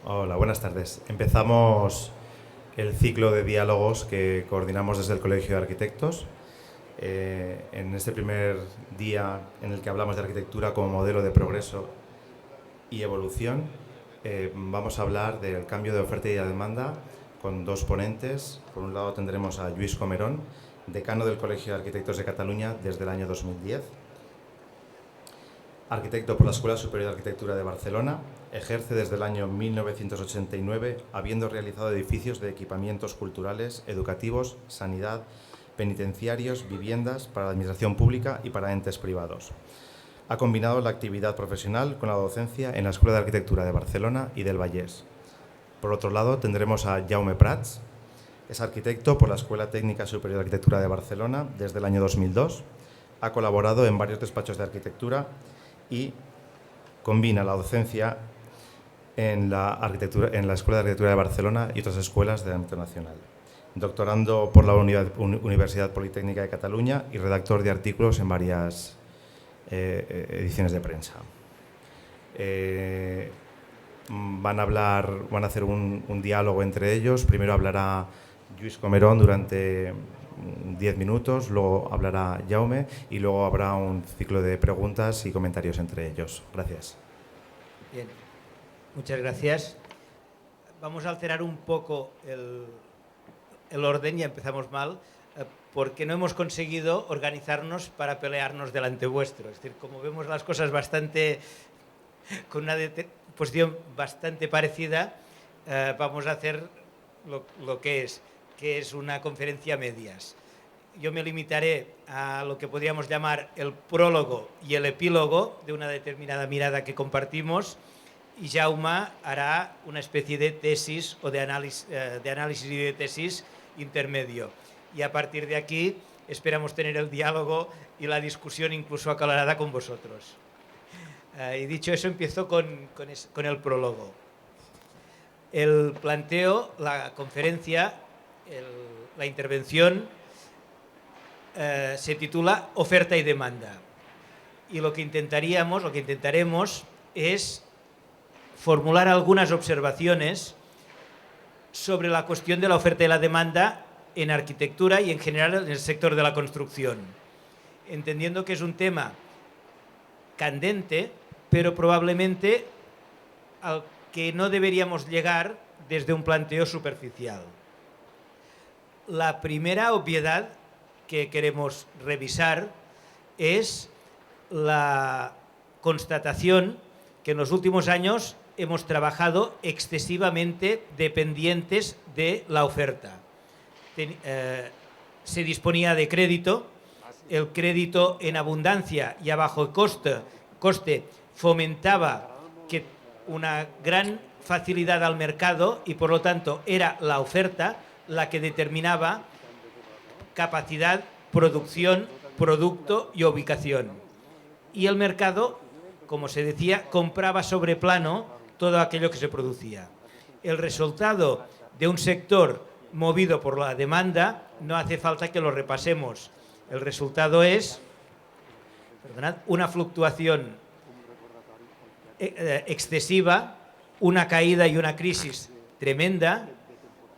Hola, buenas tardes. Empezamos el ciclo de diálogos que coordinamos desde el Colegio de Arquitectos. En este primer día en el que hablamos de arquitectura como modelo de progreso y evolución, vamos a hablar del cambio de oferta y de demanda con dos ponentes. Por un lado tendremos a Lluís Comerón, decano del Colegio de Arquitectos de Cataluña desde el año 2010. Arquitecto por la Escuela Superior de Arquitectura de Barcelona, ejerce desde el año 1989, habiendo realizado edificios de equipamientos culturales, educativos, sanidad, penitenciarios, viviendas para la administración pública y para entes privados. Ha combinado la actividad profesional con la docencia en la Escuela de Arquitectura de Barcelona y del Vallès. Por otro lado, tendremos a Jaume Prats. Es arquitecto por la Escuela Técnica Superior de Arquitectura de Barcelona desde el año 2002. Ha colaborado en varios despachos de arquitectura y combina la docencia en la Escuela de Arquitectura de Barcelona y otras escuelas de ámbito nacional. Doctorando por la Universidad Politécnica de Cataluña y redactor de artículos en varias ediciones de prensa. Van a hacer un diálogo entre ellos. Primero hablará Lluís Comerón durante 10 minutos, luego hablará Jaume y luego habrá un ciclo de preguntas y comentarios entre ellos. Gracias. Bien, muchas gracias. Vamos a alterar un poco el orden, ya empezamos mal, porque no hemos conseguido organizarnos para pelearnos delante vuestro. Es decir, como vemos las cosas con una posición bastante parecida, vamos a hacer lo que es una conferencia a medias. Yo me limitaré a lo que podríamos llamar el prólogo y el epílogo de una determinada mirada que compartimos, y Jaume hará una especie de tesis o de análisis y de tesis intermedio. Y a partir de aquí esperamos tener el diálogo y la discusión incluso acalorada con vosotros. Y dicho eso, empiezo con el prólogo. El planteo, la conferencia, la intervención se titula Oferta y demanda. Y lo que intentaremos es formular algunas observaciones sobre la cuestión de la oferta y la demanda en arquitectura y en general en el sector de la construcción, entendiendo que es un tema candente, pero probablemente al que no deberíamos llegar desde un planteo superficial. La primera obviedad que queremos revisar es la constatación que en los últimos años hemos trabajado excesivamente dependientes de la oferta. Se disponía de crédito, el crédito en abundancia y a bajo coste fomentaba que una gran facilidad al mercado y por lo tanto era la oferta la que determinaba capacidad, producción, producto y ubicación. Y el mercado, como se decía, compraba sobre plano todo aquello que se producía. El resultado de un sector movido por la demanda no hace falta que lo repasemos. El resultado es una fluctuación excesiva, una caída y una crisis tremenda.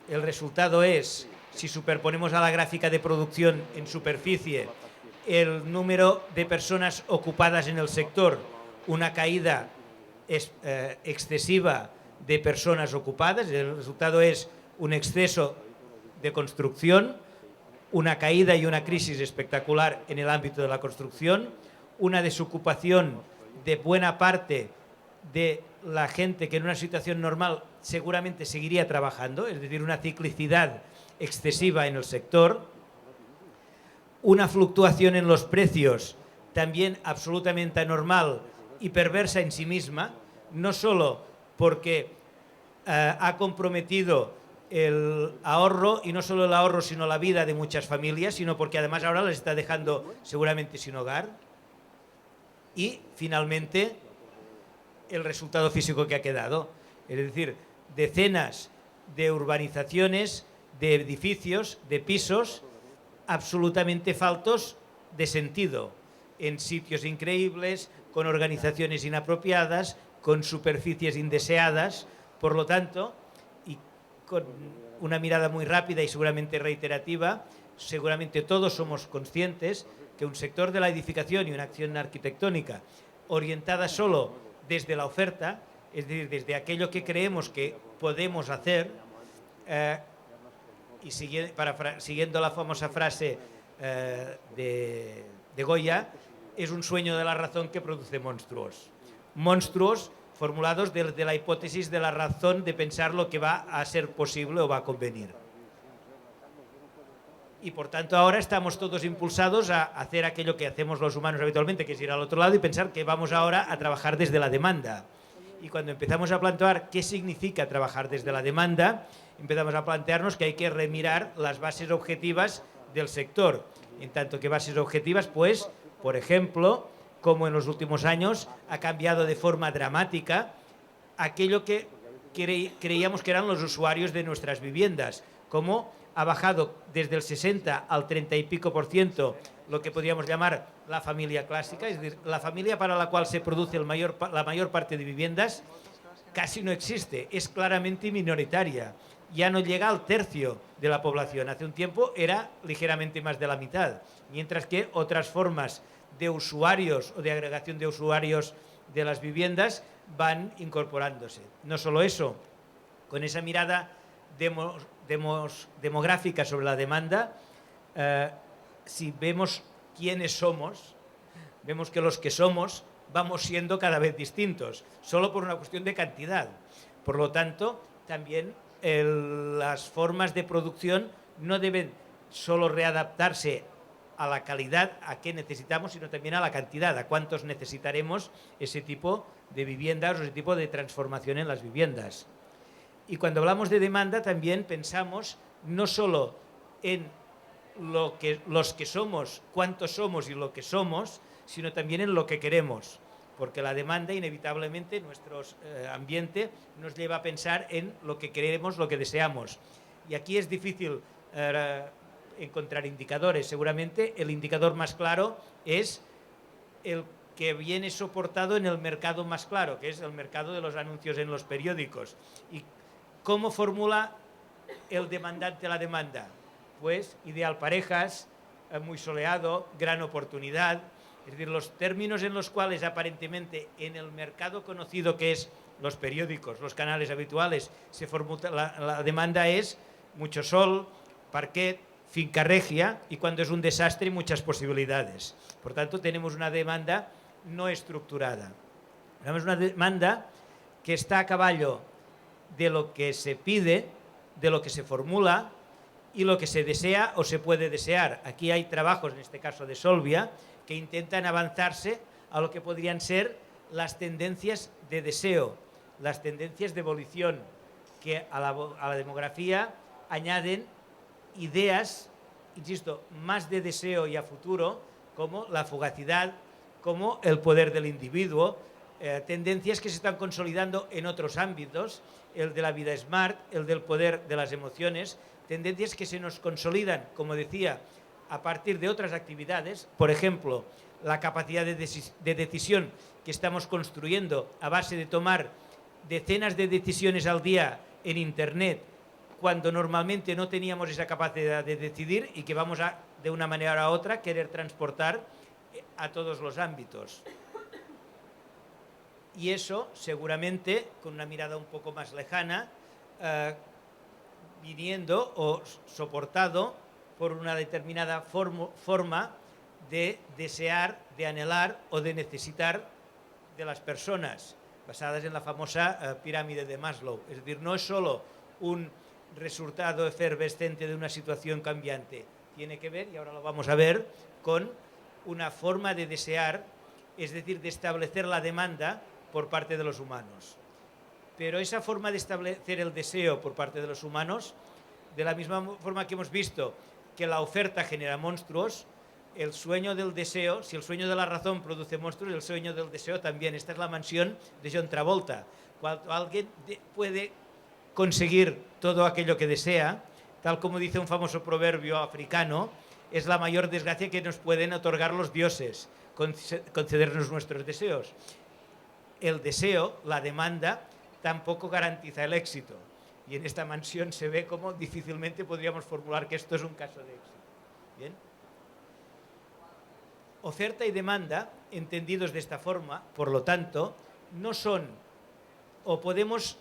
El resultado es, si superponemos a la gráfica de producción en superficie, el número de personas ocupadas en el sector, una caída excesiva de personas ocupadas. El resultado es un exceso de construcción, una caída y una crisis espectacular en el ámbito de la construcción, una desocupación de buena parte de la gente que en una situación normal seguramente seguiría trabajando, es decir, una ciclicidad excesiva en el sector, una fluctuación en los precios también absolutamente anormal y perversa en sí misma, no solo porque ha comprometido el ahorro, y no solo el ahorro sino la vida de muchas familias, sino porque además ahora las está dejando seguramente sin hogar. Y finalmente el resultado físico que ha quedado, es decir, decenas de urbanizaciones, de edificios, de pisos absolutamente faltos de sentido, en sitios increíbles, con organizaciones inapropiadas, con superficies indeseadas, Por lo tanto, y con una mirada muy rápida y seguramente reiterativa, seguramente todos somos conscientes que un sector de la edificación y una acción arquitectónica orientada solo desde la oferta, es decir, desde aquello que creemos que podemos hacer, y siguiendo la famosa frase de Goya, es un sueño de la razón que produce monstruos. Monstruos formulados desde la hipótesis de la razón de pensar lo que va a ser posible o va a convenir. Y por tanto ahora estamos todos impulsados a hacer aquello que hacemos los humanos habitualmente, que es ir al otro lado y pensar que vamos ahora a trabajar desde la demanda. Y cuando empezamos a plantear qué significa trabajar desde la demanda, empezamos a plantearnos que hay que remirar las bases objetivas del sector. En tanto que bases objetivas, pues, por ejemplo, como en los últimos años ha cambiado de forma dramática aquello que creíamos que eran los usuarios de nuestras viviendas, como ha bajado desde el 60 al 30 y pico % lo que podríamos llamar la familia clásica, es decir, la familia para la cual se produce la mayor parte de viviendas, casi no existe, es claramente minoritaria, ya no llega al tercio de la población. Hace un tiempo era ligeramente más de la mitad, mientras que otras formas de usuarios o de agregación de usuarios de las viviendas van incorporándose. No solo eso, con esa mirada demográfica sobre la demanda, si vemos quiénes somos, vemos que los que somos vamos siendo cada vez distintos, solo por una cuestión de cantidad. Por lo tanto, también las formas de producción no deben solo readaptarse a la calidad, a qué necesitamos, sino también a la cantidad, a cuántos necesitaremos ese tipo de viviendas o ese tipo de transformación en las viviendas. Y cuando hablamos de demanda también pensamos no solo en los que somos, cuántos somos y lo que somos, sino también en lo que queremos, porque la demanda inevitablemente, nuestro ambiente nos lleva a pensar en lo que queremos, lo que deseamos. Y aquí es difícil encontrar indicadores. Seguramente el indicador más claro es el que viene soportado en el mercado más claro, que es el mercado de los anuncios en los periódicos. ¿Y cómo formula el demandante la demanda? Pues ideal parejas, muy soleado, gran oportunidad. Es decir, los términos en los cuales aparentemente en el mercado conocido que es los periódicos, los canales habituales, se formula la demanda es mucho sol, parquet, finca regia, y cuando es un desastre muchas posibilidades. Por tanto, tenemos una demanda no estructurada. Tenemos una demanda que está a caballo de lo que se pide, de lo que se formula y lo que se desea o se puede desear. Aquí hay trabajos, en este caso de Solvia, que intentan avanzarse a lo que podrían ser las tendencias de deseo, las tendencias de evolución, que a la demografía añaden ideas, insisto, más de deseo y a futuro, como la fugacidad, como el poder del individuo, tendencias que se están consolidando en otros ámbitos, el de la vida smart, el del poder de las emociones, tendencias que se nos consolidan, como decía, a partir de otras actividades, por ejemplo, la capacidad de decisión que estamos construyendo a base de tomar decenas de decisiones al día en Internet, cuando normalmente no teníamos esa capacidad de decidir y que vamos a, de una manera u otra, querer transportar a todos los ámbitos. Y eso, seguramente, con una mirada un poco más lejana, viniendo o soportado por una determinada forma de desear, de anhelar o de necesitar de las personas, basadas en la famosa pirámide de Maslow. Es decir, no es solo un resultado efervescente de una situación cambiante, tiene que ver, y ahora lo vamos a ver, con una forma de desear, es decir, de establecer la demanda por parte de los humanos. Pero esa forma de establecer el deseo por parte de los humanos, de la misma forma que hemos visto que la oferta genera monstruos, el sueño del deseo, si el sueño de la razón produce monstruos, el sueño del deseo también. Esta es la mansión de John Travolta. Cuando alguien puede conseguir todo aquello que desea, tal como dice un famoso proverbio africano, es la mayor desgracia que nos pueden otorgar los dioses, concedernos nuestros deseos. El deseo, la demanda, tampoco garantiza el éxito. Y en esta mansión se ve cómo difícilmente podríamos formular que esto es un caso de éxito. Bien. Oferta y demanda, entendidos de esta forma, por lo tanto, no son, o podemos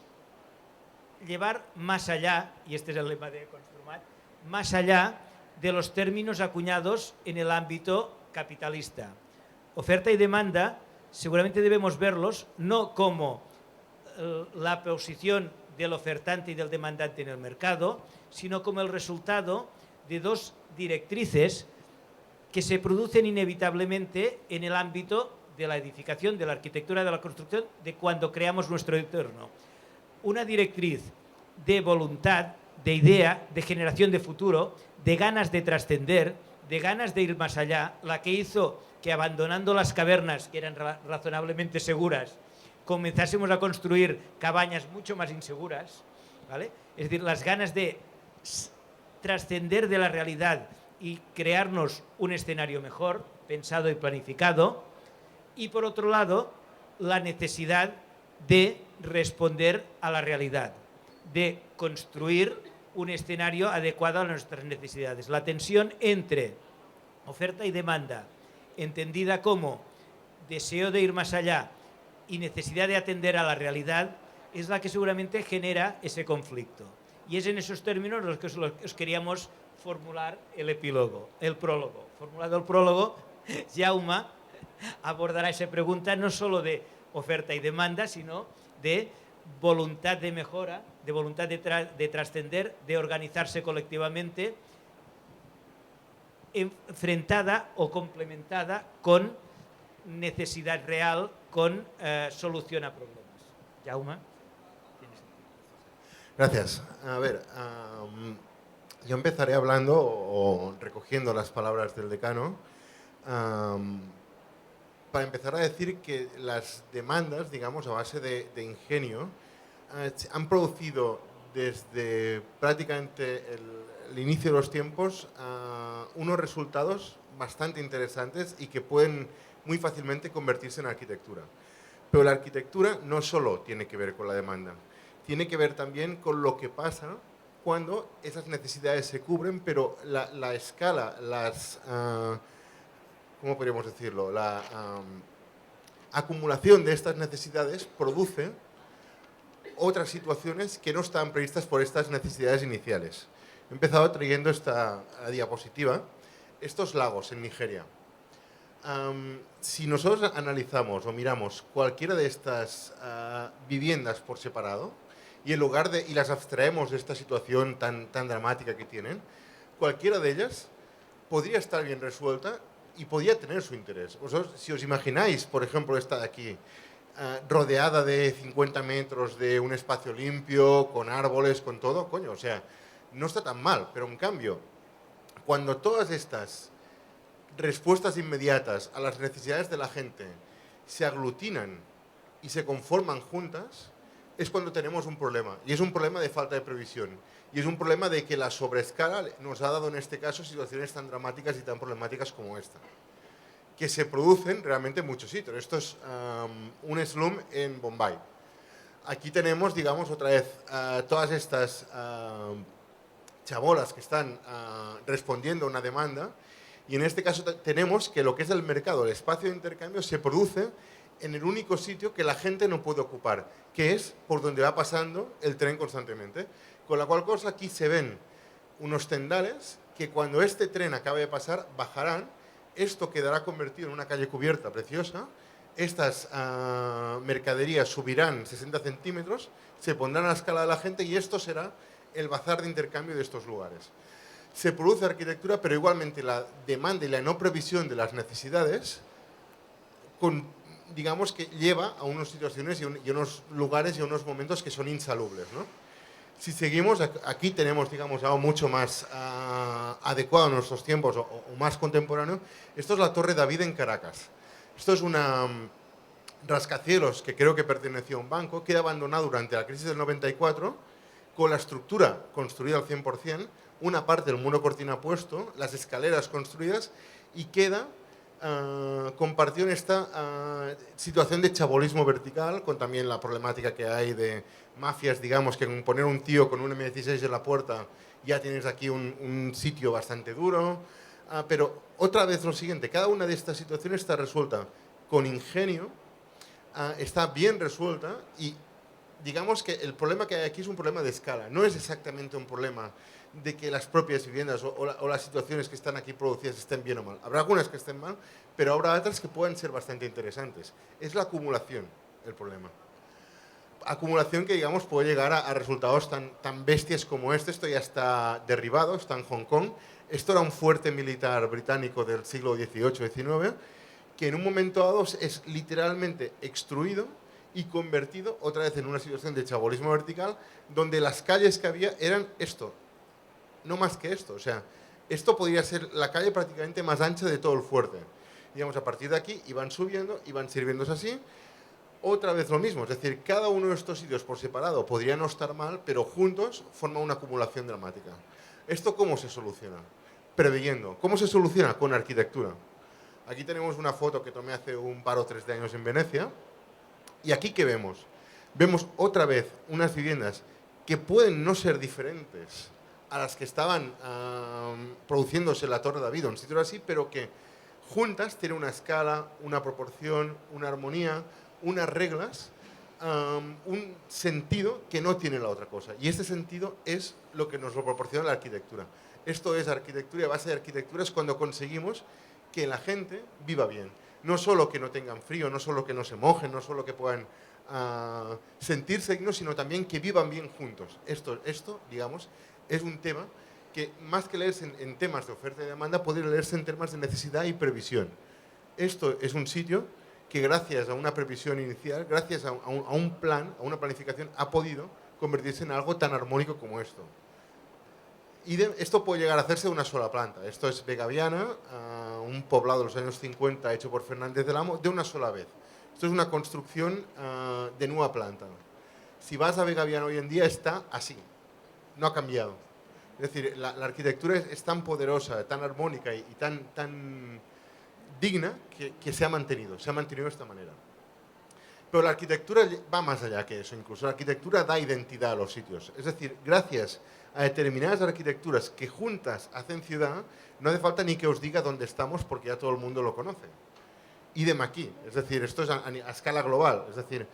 llevar más allá, y este es el lema de Construmat, más allá de los términos acuñados en el ámbito capitalista. Oferta y demanda seguramente debemos verlos no como la posición del ofertante y del demandante en el mercado, sino como el resultado de dos directrices que se producen inevitablemente en el ámbito de la edificación, de la arquitectura, de la construcción, de cuando creamos nuestro entorno. Una directriz de voluntad, de idea, de generación de futuro, de ganas de trascender, de ganas de ir más allá, la que hizo que abandonando las cavernas, que eran razonablemente seguras, comenzásemos a construir cabañas mucho más inseguras, ¿vale? Es decir, las ganas de trascender de la realidad y crearnos un escenario mejor, pensado y planificado, y por otro lado, la necesidad de responder a la realidad, de construir un escenario adecuado a nuestras necesidades. La tensión entre oferta y demanda, entendida como deseo de ir más allá y necesidad de atender a la realidad, es la que seguramente genera ese conflicto. Y es en esos términos los que os queríamos formular el epílogo, el prólogo. Formulado el prólogo, Jaume abordará esa pregunta no solo de oferta y demanda, sino de voluntad de mejora, de voluntad de trascender, de organizarse colectivamente, enfrentada o complementada con necesidad real, con solución a problemas. Jaume. Gracias. A ver, yo empezaré hablando o recogiendo las palabras del decano para empezar a decir que las demandas, digamos, a base de ingenio, han producido desde prácticamente el inicio de los tiempos unos resultados bastante interesantes y que pueden muy fácilmente convertirse en arquitectura. Pero la arquitectura no solo tiene que ver con la demanda, tiene que ver también con lo que pasa cuando esas necesidades se cubren, pero la escala, ¿cómo podríamos decirlo? La acumulación de estas necesidades produce otras situaciones que no estaban previstas por estas necesidades iniciales. He empezado trayendo esta diapositiva, estos lagos en Nigeria. Si nosotros analizamos o miramos cualquiera de estas viviendas por separado y las abstraemos de esta situación tan dramática que tienen, cualquiera de ellas podría estar bien resuelta y podría tener su interés. Vosotros, si os imagináis, por ejemplo, esta de aquí, rodeada de 50 metros de un espacio limpio, con árboles, con todo, coño, o sea, no está tan mal, pero en cambio, cuando todas estas respuestas inmediatas a las necesidades de la gente se aglutinan y se conforman juntas, es cuando tenemos un problema. Y es un problema de falta de previsión. Y es un problema de que la sobreescala nos ha dado en este caso situaciones tan dramáticas y tan problemáticas como esta, que se producen realmente en muchos sitios. Esto es un slum en Bombay. Aquí tenemos, digamos, otra vez todas estas chabolas que están respondiendo a una demanda. Y en este caso tenemos que lo que es el mercado, el espacio de intercambio, se produce en el único sitio que la gente no puede ocupar, que es por donde va pasando el tren constantemente. Con la cual cosa aquí se ven unos tendales que cuando este tren acabe de pasar bajarán, esto quedará convertido en una calle cubierta preciosa, estas mercaderías subirán 60 centímetros, se pondrán a la escala de la gente y esto será el bazar de intercambio de estos lugares. Se produce arquitectura, pero igualmente la demanda y la no previsión de las necesidades, digamos que lleva a unas situaciones y unos lugares y a unos momentos que son insalubres, ¿no? Si seguimos, aquí tenemos, digamos, algo mucho más adecuado a nuestros tiempos o más contemporáneo. Esto es la Torre David en Caracas. Esto es una rascacielos que creo que pertenecía a un banco, queda abandonado durante la crisis del 94, con la estructura construida al 100%, una parte del muro cortina puesto, las escaleras construidas y queda compartió en esta situación de chabolismo vertical, con también la problemática que hay de mafias, digamos, que con poner un tío con un M16 en la puerta ya tienes aquí un sitio bastante duro. Pero otra vez lo siguiente, cada una de estas situaciones está resuelta con ingenio, está bien resuelta y digamos que el problema que hay aquí es un problema de escala, no es exactamente un problema de que las propias viviendas o las situaciones que están aquí producidas estén bien o mal. Habrá algunas que estén mal, pero habrá otras que puedan ser bastante interesantes. Es la acumulación el problema. Acumulación que, digamos, puede llegar a resultados tan bestias como este. Esto ya está derribado, está en Hong Kong. Esto era un fuerte militar británico del siglo XVIII-XIX, que en un momento dado es literalmente extruido y convertido otra vez en una situación de chabolismo vertical, donde las calles que había eran esto, no más que esto. O sea, esto podría ser la calle prácticamente más ancha de todo el fuerte. Digamos, a partir de aquí iban subiendo, iban sirviéndose así. Otra vez lo mismo, es decir, cada uno de estos sitios por separado podría no estar mal, pero juntos forma una acumulación dramática. ¿Esto cómo se soluciona? Preveyendo. ¿Cómo se soluciona? Con arquitectura. Aquí tenemos una foto que tomé hace un par o 3 de años en Venecia. ¿Y aquí qué vemos? Vemos otra vez unas viviendas que pueden no ser diferentes a las que estaban produciéndose en la Torre de David o en sitios así, pero que juntas tienen una escala, una proporción, una armonía, unas reglas, un sentido que no tiene la otra cosa. Y este sentido es lo que nos lo proporciona la arquitectura. Esto es arquitectura, y a base de arquitectura es cuando conseguimos que la gente viva bien. No solo que no tengan frío, no solo que no se mojen, no solo que puedan sentirse dignos, sino también que vivan bien juntos. Esto, digamos, es un tema que más que leerse en temas de oferta y demanda, puede leerse en temas de necesidad y previsión. Esto es un sitio que gracias a una previsión inicial, gracias a un plan, a una planificación, ha podido convertirse en algo tan armónico como esto. Y esto puede llegar a hacerse de una sola planta. Esto es Vegaviana, un poblado de los años 50 hecho por Fernández del Amo, de una sola vez. Esto es una construcción de nueva planta. Si vas a Vegaviana hoy en día está así, no ha cambiado. Es decir, la arquitectura es tan poderosa, tan armónica y tan digna que se ha mantenido de esta manera. Pero la arquitectura va más allá que eso, incluso la arquitectura da identidad a los sitios. Es decir, gracias a determinadas arquitecturas que juntas hacen ciudad, no hace falta ni que os diga dónde estamos porque ya todo el mundo lo conoce. Idem aquí, es decir, esto es a escala global, es decir,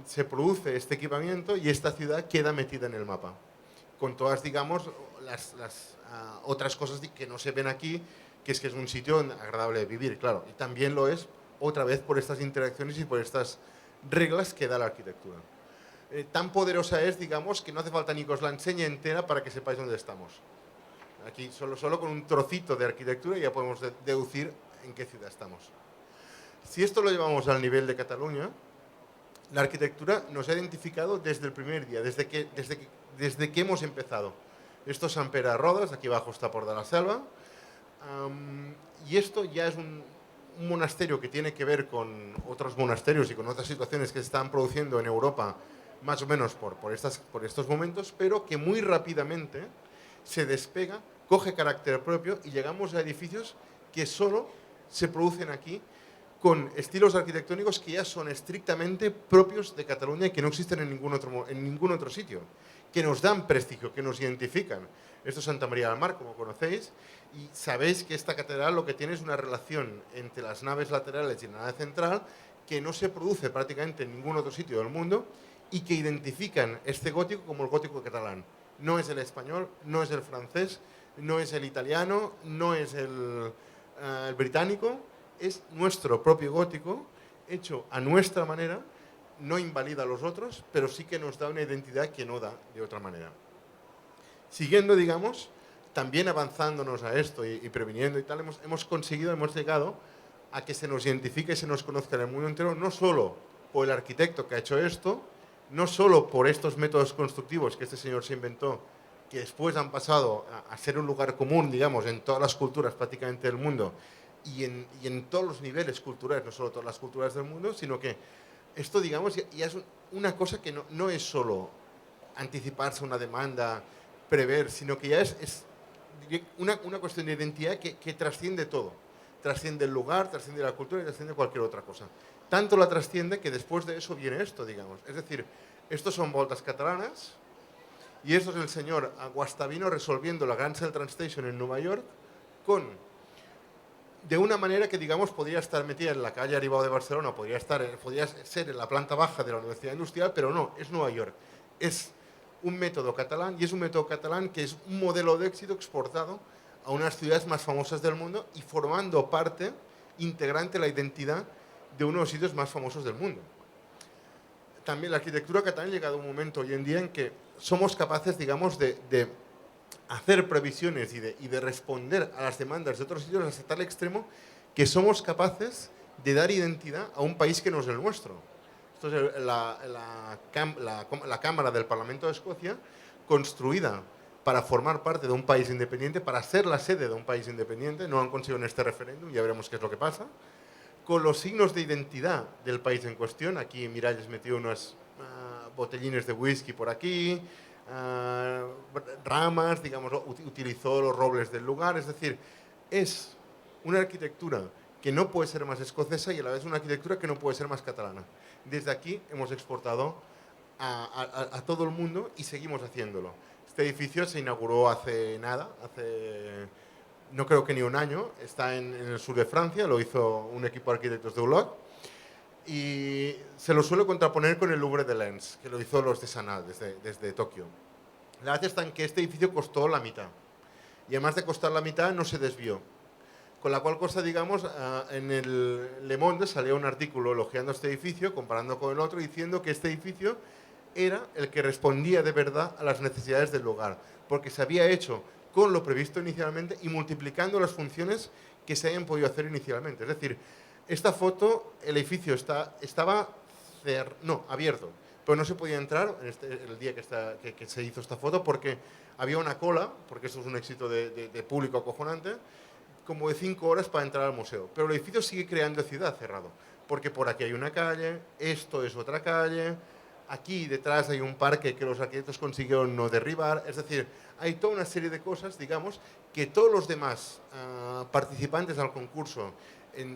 se produce este equipamiento y esta ciudad queda metida en el mapa, con todas, digamos, las otras cosas que no se ven aquí, que es un sitio agradable de vivir, claro, y también lo es otra vez por estas interacciones y por estas reglas que da la arquitectura. Tan poderosa es, digamos, que no hace falta ni que os la enseñe entera para que sepáis dónde estamos. Aquí solo con un trocito de arquitectura ya podemos deducir en qué ciudad estamos. Si esto lo llevamos al nivel de Cataluña, la arquitectura nos ha identificado desde el primer día, desde que hemos empezado. Esto es Sant Pere de Rodes, aquí abajo está Port de la Selva, y esto ya es un monasterio que tiene que ver con otros monasterios y con otras situaciones que se están produciendo en Europa, más o menos por estos momentos, pero que muy rápidamente se despega, coge carácter propio y llegamos a edificios que solo se producen aquí con estilos arquitectónicos que ya son estrictamente propios de Cataluña y que no existen en ningún otro sitio, que nos dan prestigio, que nos identifican. Esto es Santa María del Mar, como conocéis, y sabéis que esta catedral lo que tiene es una relación entre las naves laterales y la nave central que no se produce prácticamente en ningún otro sitio del mundo y que identifican este gótico como el gótico catalán. No es el español, no es el francés, no es el italiano, no es el británico, es nuestro propio gótico, hecho a nuestra manera, no invalida a los otros, pero sí que nos da una identidad que no da de otra manera. Siguiendo, digamos, también avanzándonos a esto y previniendo y tal, hemos llegado a que se nos identifique y se nos conozca en el mundo entero, no solo por el arquitecto que ha hecho esto, no solo por estos métodos constructivos que este señor se inventó, que después han pasado a ser un lugar común, digamos, en todas las culturas prácticamente del mundo y en todos los niveles culturales, no solo todas las culturas del mundo, sino que esto, digamos, ya es una cosa que no es solo anticiparse a una demanda, prever, sino que ya es una cuestión de identidad que trasciende todo. trasciende el lugar, trasciende la cultura y trasciende cualquier otra cosa. Tanto la trasciende que después de eso viene esto, digamos. Es decir, estos son voltas catalanas y esto es el señor Guastavino resolviendo la Grand Central Station en Nueva York de una manera que, digamos, podría estar metida en la calle Aribau de Barcelona, podría ser en la planta baja de la Universidad Industrial, pero no, es Nueva York. Es un método catalán y es un método catalán que es un modelo de éxito exportado a unas ciudades más famosas del mundo y formando parte integrante de la identidad de uno de los sitios más famosos del mundo. También la arquitectura catalana ha llegado a un momento hoy en día en que somos capaces, digamos, de hacer previsiones y de responder a las demandas de otros sitios hasta tal extremo que somos capaces de dar identidad a un país que no es el nuestro. Esto es la Cámara del Parlamento de Escocia, construida para formar parte de un país independiente, para ser la sede de un país independiente. No lo han conseguido en este referéndum, ya veremos qué es lo que pasa. Con los signos de identidad del país en cuestión. Aquí Miralles metió unos botellines de whisky por aquí, ramas, digamos, utilizó los robles del lugar. Es decir, es una arquitectura que no puede ser más escocesa y a la vez una arquitectura que no puede ser más catalana. Desde aquí hemos exportado a todo el mundo y seguimos haciéndolo. Este edificio se inauguró hace nada, no creo que ni un año, está en el sur de Francia, lo hizo un equipo de arquitectos de Hulot y se lo suele contraponer con el Louvre de Lens, que lo hizo los de Sanaa desde Tokio. La verdad está en que este edificio costó la mitad y además de costar la mitad no se desvió. Con la cual cosa, digamos, en el Le Monde salió un artículo elogiando este edificio, comparando con el otro, diciendo que este edificio era el que respondía de verdad a las necesidades del lugar, porque se había hecho con lo previsto inicialmente y multiplicando las funciones que se hayan podido hacer inicialmente. Es decir, esta foto, el edificio estaba abierto, pero no se podía entrar el día que se hizo esta foto porque había una cola, porque esto es un éxito de público acojonante, como de 5 horas para entrar al museo. Pero el edificio sigue creando ciudad cerrado, porque por aquí hay una calle, esto es otra calle, aquí detrás hay un parque que los arquitectos consiguieron no derribar. Es decir, hay toda una serie de cosas, digamos, que todos los demás participantes al concurso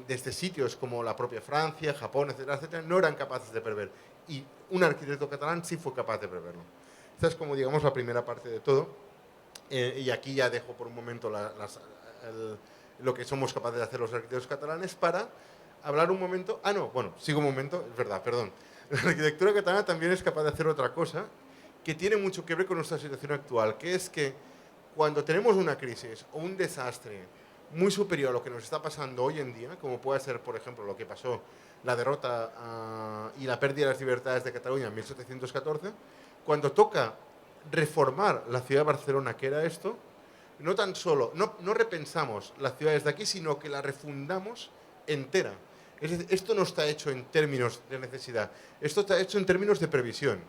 desde sitios como la propia Francia, Japón, etcétera, etcétera, no eran capaces de prever. Y un arquitecto catalán sí fue capaz de preverlo. Esta es como, digamos, la primera parte de todo. Y aquí ya dejo por un momento lo que somos capaces de hacer los arquitectos catalanes para hablar un momento... sigo un momento, es verdad, perdón. La arquitectura catalana también es capaz de hacer otra cosa que tiene mucho que ver con nuestra situación actual, que es que cuando tenemos una crisis o un desastre muy superior a lo que nos está pasando hoy en día, como puede ser, por ejemplo, lo que pasó, la derrota y la pérdida de las libertades de Cataluña en 1714, cuando toca reformar la ciudad de Barcelona, que era esto, no tan solo, no repensamos las ciudades de aquí, sino que la refundamos entera. Es decir, esto no está hecho en términos de necesidad, esto está hecho en términos de previsión.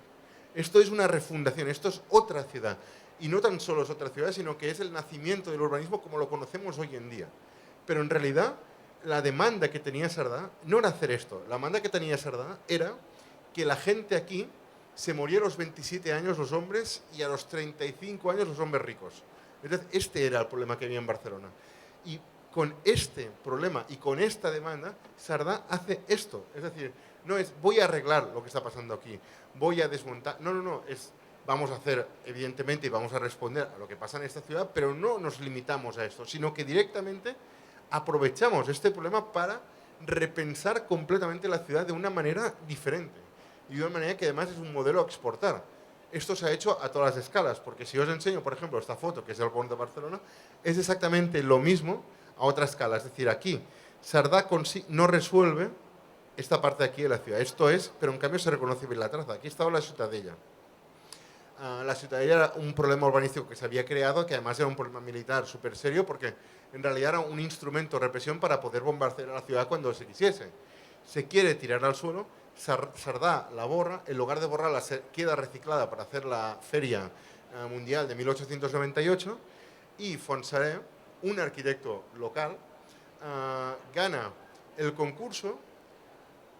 Esto es una refundación, esto es otra ciudad. Y no tan solo es otra ciudad, sino que es el nacimiento del urbanismo como lo conocemos hoy en día. Pero en realidad, la demanda que tenía Sardá no era hacer esto. La demanda que tenía Sardá era que la gente aquí se moría a los 27 años los hombres y a los 35 años los hombres ricos. Es decir, este era el problema que había en Barcelona. Y con este problema y con esta demanda, Sardá hace esto. Es decir, no es voy a arreglar lo que está pasando aquí, voy a desmontar. No, es vamos a hacer, evidentemente, y vamos a responder a lo que pasa en esta ciudad, pero no nos limitamos a esto, sino que directamente aprovechamos este problema para repensar completamente la ciudad de una manera diferente. Y de una manera que además es un modelo a exportar. Esto se ha hecho a todas las escalas, porque si os enseño, por ejemplo, esta foto, que es del Pont de Barcelona, es exactamente lo mismo a otra escala. Es decir, aquí Sardá no resuelve esta parte de aquí de la ciudad. Esto es, pero en cambio se reconoce bien la traza. Aquí estaba la Ciutadella. La Ciutadella era un problema urbanístico que se había creado, que además era un problema militar súper serio, porque en realidad era un instrumento de represión para poder bombardear a la ciudad cuando se quisiese. Se quiere tirar al suelo, Sardá la borra, en lugar de borrarla queda reciclada para hacer la Feria Mundial de 1898, y Fonsaré, un arquitecto local, gana el concurso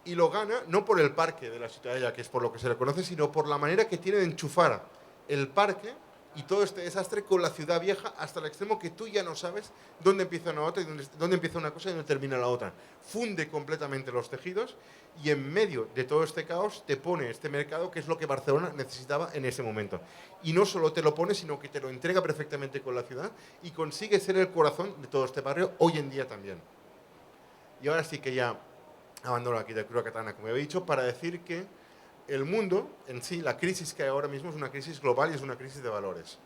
y lo gana no por el parque de la Ciutadella, que es por lo que se le conoce, sino por la manera que tiene de enchufar el parque y todo este desastre con la ciudad vieja hasta el extremo que tú ya no sabes dónde empieza una otra y dónde empieza una cosa y dónde termina la otra. Funde completamente los tejidos y en medio de todo este caos te pone este mercado que es lo que Barcelona necesitaba en ese momento. Y no solo te lo pone, sino que te lo entrega perfectamente con la ciudad y consigue ser el corazón de todo este barrio hoy en día también. Y ahora sí que ya abandono la arquitectura catalana, como he dicho, para decir que el mundo en sí, la crisis que hay ahora mismo es una crisis global y es una crisis de valores.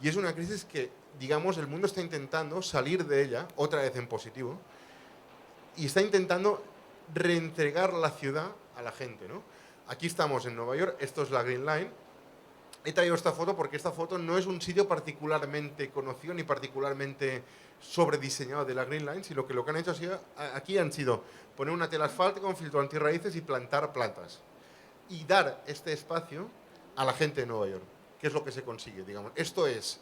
Y es una crisis que, digamos, el mundo está intentando salir de ella, otra vez en positivo, y está intentando reentregar la ciudad a la gente, ¿no? Aquí estamos en Nueva York, esto es la Green Line. He traído esta foto porque esta foto no es un sitio particularmente conocido ni particularmente sobrediseñado de la Green Line, sino que lo que han hecho aquí han sido poner una tela asfáltica, un filtro antirraíces y plantar plantas. Y dar este espacio a la gente de Nueva York, que es lo que se consigue, digamos. Esto es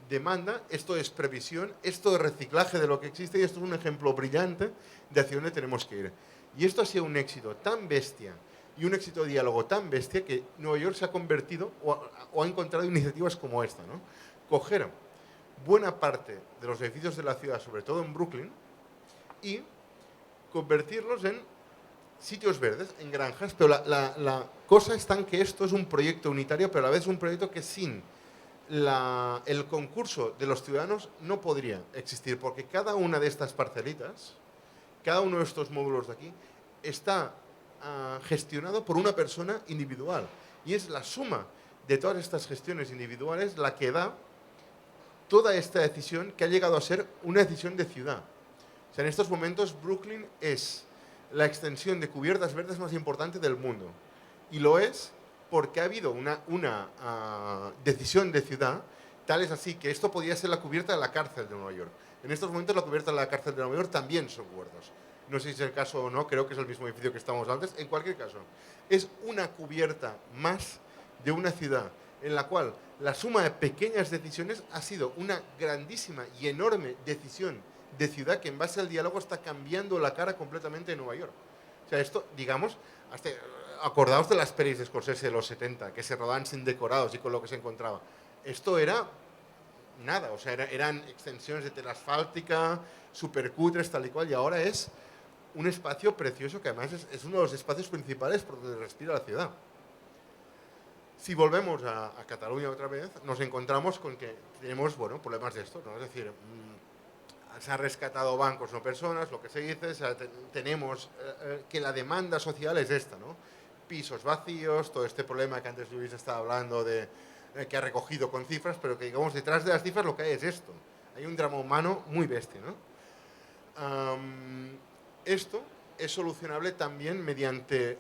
demanda, esto es previsión, esto es reciclaje de lo que existe y esto es un ejemplo brillante de hacia dónde tenemos que ir. Y esto ha sido un éxito tan bestia y un éxito de diálogo tan bestia que Nueva York se ha convertido o ha encontrado iniciativas como esta, ¿no? Coger buena parte de los edificios de la ciudad, sobre todo en Brooklyn, y convertirlos en sitios verdes, en granjas, pero la cosa está en que esto es un proyecto unitario, pero a la vez es un proyecto que sin el concurso de los ciudadanos no podría existir, porque cada una de estas parcelitas, cada uno de estos módulos de aquí, está gestionado por una persona individual. Y es la suma de todas estas gestiones individuales la que da toda esta decisión que ha llegado a ser una decisión de ciudad. O sea, en estos momentos Brooklyn es la extensión de cubiertas verdes más importante del mundo. Y lo es porque ha habido una decisión de ciudad, tal es así que esto podría ser la cubierta de la cárcel de Nueva York. En estos momentos la cubierta de la cárcel de Nueva York también son huertos. No sé si es el caso o no, creo que es el mismo edificio que estábamos antes. En cualquier caso, es una cubierta más de una ciudad en la cual la suma de pequeñas decisiones ha sido una grandísima y enorme decisión de ciudad que en base al diálogo está cambiando la cara completamente de Nueva York. O sea, esto, digamos, acordaos de las pelis de Scorsese de los 70, que se rodaban sin decorados y con lo que se encontraba. Esto era nada, o sea, eran extensiones de tela asfáltica, súper cutres, tal y cual, y ahora es un espacio precioso que además es uno de los espacios principales por donde respira la ciudad. Si volvemos a Cataluña otra vez, nos encontramos con que tenemos, bueno, problemas de esto, ¿no? Es decir, se han rescatado bancos, no personas, lo que se dice, tenemos que la demanda social es esta, ¿no? Pisos vacíos, todo este problema que antes Luis estaba hablando de que ha recogido con cifras, pero que digamos detrás de las cifras lo que hay es esto. Hay un drama humano muy bestia, ¿no? Esto es solucionable también mediante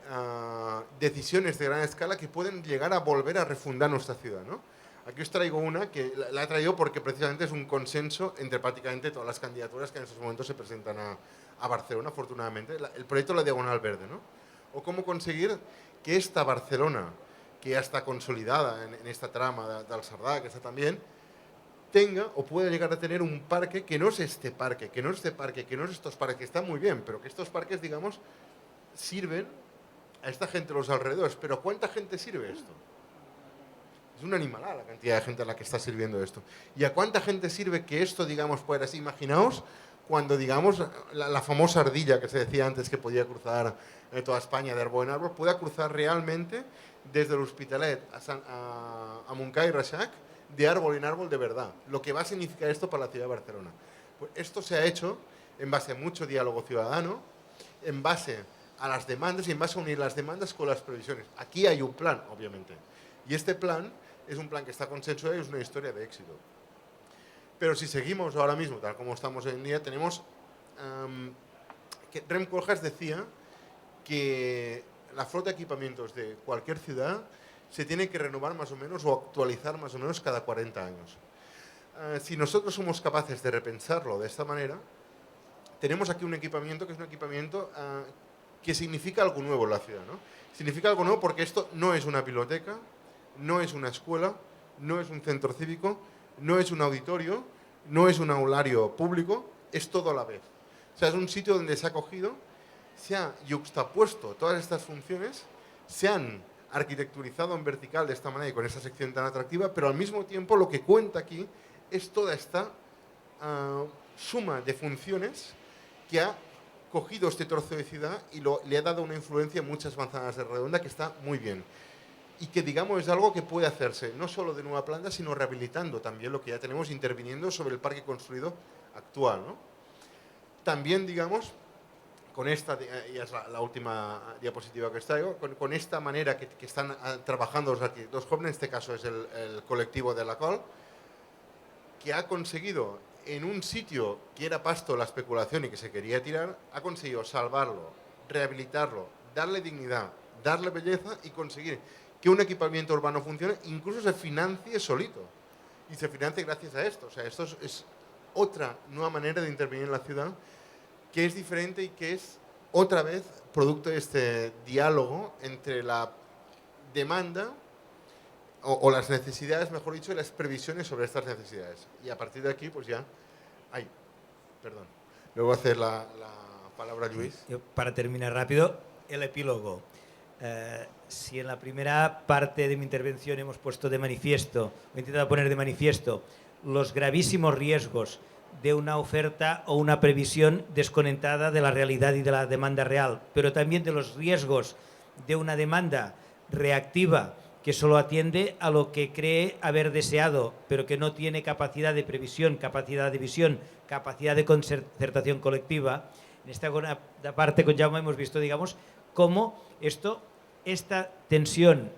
decisiones de gran escala que pueden llegar a volver a refundar nuestra ciudad, ¿no? Aquí os traigo una que la he traído porque precisamente es un consenso entre prácticamente todas las candidaturas que en estos momentos se presentan a Barcelona, afortunadamente. El proyecto de la Diagonal Verde, ¿no? O cómo conseguir que esta Barcelona, que ya está consolidada en esta trama del Sardà, que está también, tenga o pueda llegar a tener un parque que no es este parque, que no es este parque, que no es estos parques, que están muy bien, pero que estos parques, digamos, sirven a esta gente de los alrededores. Pero ¿cuánta gente sirve esto? Es una animalada la cantidad de gente a la que está sirviendo esto. ¿Y a cuánta gente sirve que esto, digamos, pueda ser? Imaginaos cuando, digamos, la famosa ardilla que se decía antes que podía cruzar toda España de árbol en árbol, pueda cruzar realmente desde el Hospitalet a Montcada y Reixac de árbol en árbol de verdad. Lo que va a significar esto para la ciudad de Barcelona. Pues esto se ha hecho en base a mucho diálogo ciudadano, en base a las demandas y en base a unir las demandas con las previsiones. Aquí hay un plan, obviamente. Y este plan es un plan que está consensuado y es una historia de éxito. Pero si seguimos ahora mismo, tal como estamos hoy en día, tenemos que Rem Koolhaas decía que la flota de equipamientos de cualquier ciudad se tiene que renovar más o menos o actualizar más o menos cada 40 años. Si nosotros somos capaces de repensarlo de esta manera, tenemos aquí un equipamiento que es un equipamiento que significa algo nuevo en la ciudad, ¿no? Significa algo nuevo porque esto no es una biblioteca, no es una escuela, no es un centro cívico, no es un auditorio, no es un aulario público, es todo a la vez. O sea, es un sitio donde se ha cogido, se ha yuxtapuesto todas estas funciones, se han arquitecturizado en vertical de esta manera y con esta sección tan atractiva, pero al mismo tiempo lo que cuenta aquí es toda esta suma de funciones que ha cogido este trozo de ciudad y le ha dado una influencia en muchas manzanas de redonda que está muy bien. Y que, digamos, es algo que puede hacerse, no solo de nueva planta, sino rehabilitando también lo que ya tenemos, interviniendo sobre el parque construido actual, ¿no? También, digamos, con esta, ya es la última diapositiva que os traigo, con esta manera que están trabajando los arquitectos jóvenes, en este caso es el colectivo de la COL, que ha conseguido, en un sitio que era pasto la especulación y que se quería tirar, ha conseguido salvarlo, rehabilitarlo, darle dignidad, darle belleza y conseguir que un equipamiento urbano funcione, incluso se financie solito. Y se financie gracias a esto. O sea, esto es otra nueva manera de intervenir en la ciudad que es diferente y que es otra vez producto de este diálogo entre la demanda o las necesidades, mejor dicho, y las previsiones sobre estas necesidades. Y a partir de aquí, pues ya... Ay, perdón. Luego hacer la palabra a Luis. Para terminar rápido, el epílogo. Si en la primera parte de mi intervención hemos puesto de manifiesto, he intentado poner de manifiesto los gravísimos riesgos de una oferta o una previsión desconectada de la realidad y de la demanda real, pero también de los riesgos de una demanda reactiva que solo atiende a lo que cree haber deseado, pero que no tiene capacidad de previsión, capacidad de visión, capacidad de concertación colectiva. En esta parte con Jaume hemos visto, digamos, cómo esta tensión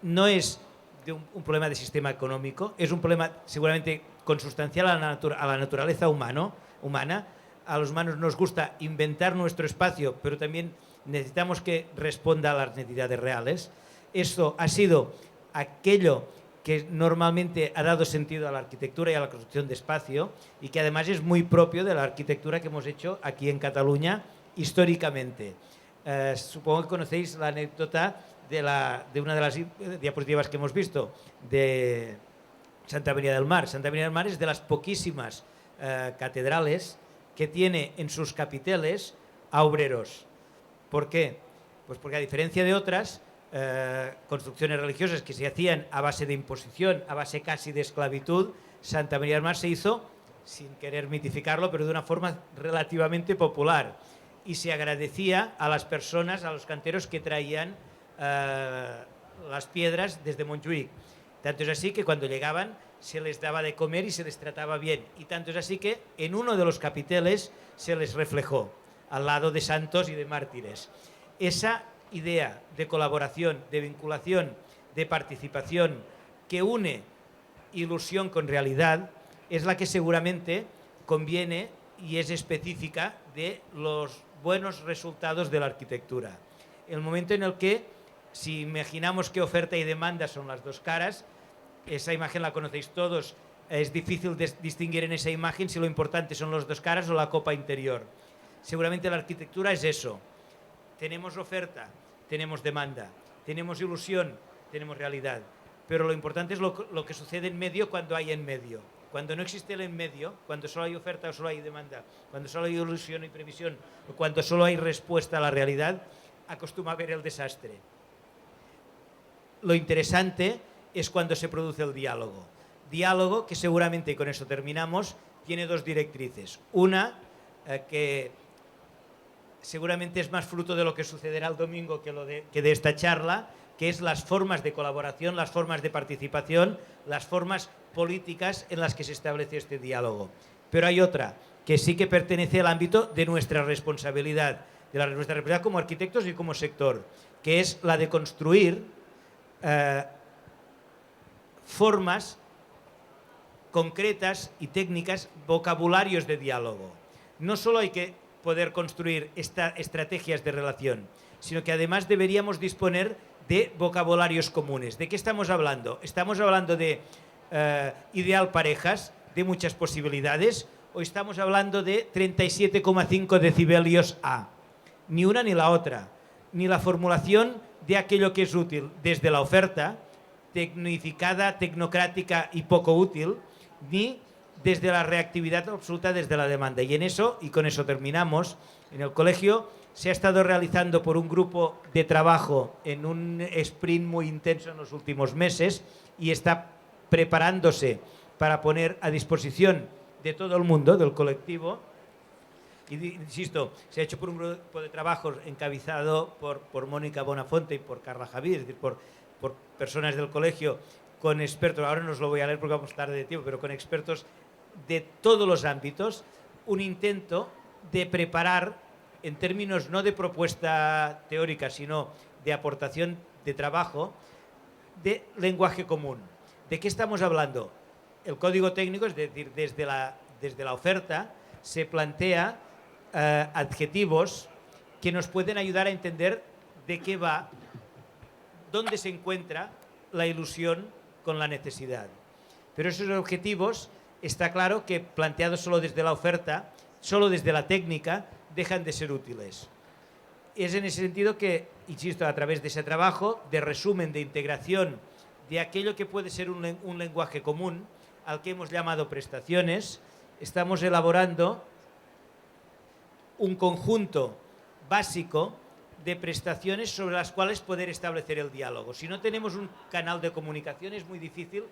no es de un problema de sistema económico, es un problema seguramente consustancial a la naturaleza humana. A los humanos nos gusta inventar nuestro espacio, pero también necesitamos que responda a las necesidades reales. Esto ha sido aquello que normalmente ha dado sentido a la arquitectura y a la construcción de espacio y que además es muy propio de la arquitectura que hemos hecho aquí en Cataluña históricamente. Supongo que conocéis la anécdota de una de las diapositivas que hemos visto de Santa María del Mar. Santa María del Mar es de las poquísimas catedrales que tiene en sus capiteles a obreros. ¿Por qué? Pues porque a diferencia de otras construcciones religiosas que se hacían a base de imposición, a base casi de esclavitud, Santa María del Mar se hizo, sin querer mitificarlo, pero de una forma relativamente popular. Y se agradecía a las personas, a los canteros que traían las piedras desde Montjuïc. Tanto es así que cuando llegaban se les daba de comer y se les trataba bien. Y tanto es así que en uno de los capiteles se les reflejó, al lado de santos y de mártires. Esa idea de colaboración, de vinculación, de participación, que une ilusión con realidad, es la que seguramente conviene y es específica de los buenos resultados de la arquitectura. El momento en el que, si imaginamos que oferta y demanda son las dos caras, esa imagen la conocéis todos, es difícil distinguir en esa imagen si lo importante son las dos caras o la copa interior. Seguramente la arquitectura es eso. Tenemos oferta, tenemos demanda, tenemos ilusión, tenemos realidad. Pero lo importante es lo que sucede en medio cuando hay en medio. Cuando no existe el en medio, cuando solo hay oferta o solo hay demanda, cuando solo hay ilusión y previsión, o cuando solo hay respuesta a la realidad, acostumbra a ver el desastre. Lo interesante es cuando se produce el diálogo. Diálogo que seguramente, y con eso terminamos, tiene dos directrices. Una, que seguramente es más fruto de lo que sucederá el domingo que de esta charla, que es las formas de colaboración, las formas de participación, las formas políticas en las que se establece este diálogo. Pero hay otra, que sí que pertenece al ámbito de nuestra responsabilidad, nuestra responsabilidad como arquitectos y como sector, que es la de construir formas concretas y técnicas, vocabularios de diálogo. No solo hay que poder construir estrategias de relación, sino que además deberíamos disponer de vocabularios comunes. ¿De qué estamos hablando? ¿Estamos hablando de ideal parejas, de muchas posibilidades, o estamos hablando de 37,5 decibelios A? Ni una ni la otra. Ni la formulación de aquello que es útil desde la oferta, tecnificada, tecnocrática y poco útil, ni desde la reactividad absoluta desde la demanda. Y en eso, y con eso terminamos, en el colegio se ha estado realizando por un grupo de trabajo en un sprint muy intenso en los últimos meses y está preparándose para poner a disposición de todo el mundo, del colectivo. Y insisto, se ha hecho por un grupo de trabajo encabezado por Mónica Bonafonte y por Carla Javier, es decir, por personas del colegio, con expertos, ahora no os lo voy a leer porque vamos tarde de tiempo, pero con expertos de todos los ámbitos, un intento de preparar, en términos no de propuesta teórica, sino de aportación de trabajo, de lenguaje común. ¿De qué estamos hablando? El código técnico, es decir, desde la oferta, se plantea adjetivos que nos pueden ayudar a entender de qué va, dónde se encuentra la ilusión con la necesidad. Pero esos objetivos, está claro que planteados solo desde la oferta, solo desde la técnica, dejan de ser útiles. Es en ese sentido que, insisto, a través de ese trabajo, de resumen, de integración, de aquello que puede ser un lenguaje común, al que hemos llamado prestaciones, estamos elaborando un conjunto básico de prestaciones sobre las cuales poder establecer el diálogo. Si no tenemos un canal de comunicación es muy difícil